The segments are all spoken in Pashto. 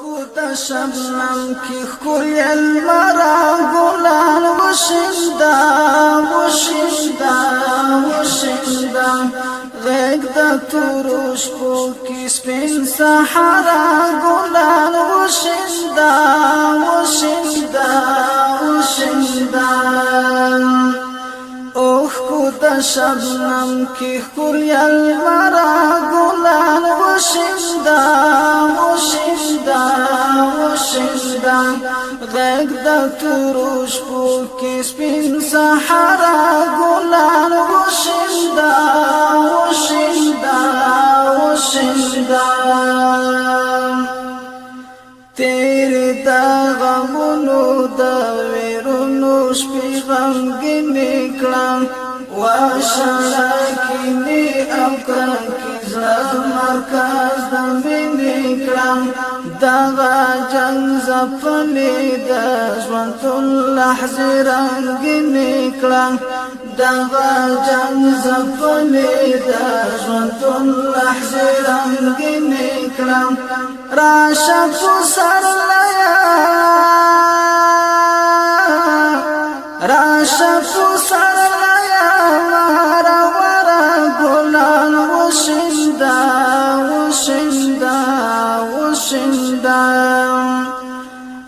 کوتا شبنم کی خوی المرا گلان وشندا وشندا وشندا غیگ دا تروش پو کی سپین سحرا گلان وشندا وشندا وشندا کوتا شبنم کی خوی المرا گلان وشندا وشندا وشندا غیگ دا تروش پو کی سپین سحرا گلان وشندا وشندا وشندا تیرے دا غمونو دا ویرونو شپی غمگی نکلان واشارا کینی او کرنکی زمرکز دمی نکلان داغا جنگ زفلی دا جوانتون لحظی رنگی نکلان داغا جنگ زفلی دا جوانتون لحظی رنگی نکلان راشا پسر لیا راشا پسر لیا مارا ورا گلان وشندا وشندا وشندا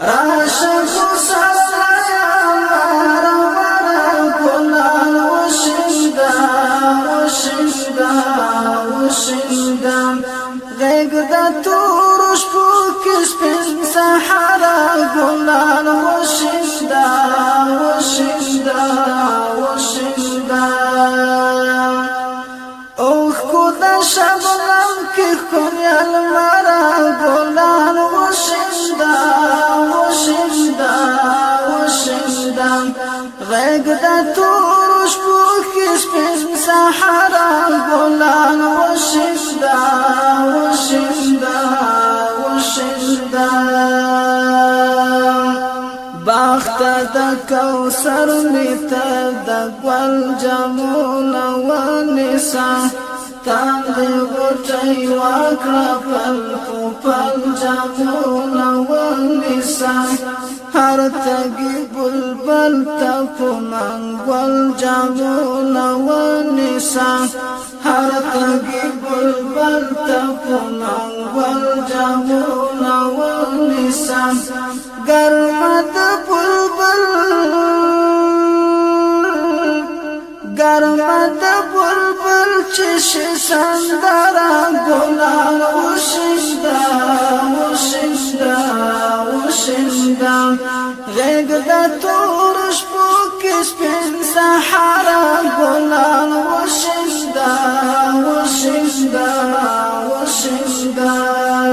راشا پسر لیا مارا ورا گلان وشندا وشندا وشندا غیگ دا تورش پوکش پن سحرا گلان وشندا وشندا وشندا اوخ کودا شبنم کی خوی المرا گلان وشندا وشندا وشندا غیگ دا تورش پوکش پن سحرا گلان وشندا وشندا وشندا باخت دا کوثر نیتا دا گوال جامونا ونسا تاندی غٹی واکرا پل پل جامونا ونسا هر تگی بلبل تپنان گوال جامونا ونسا هر تگی بلبل تپنان گوال جامونا ونسا گرمت بلبل گرمت بلبل چش سندرا گلان وشندا وشندا وشندا غیگ دا تورش پوکش پن سحرا گلان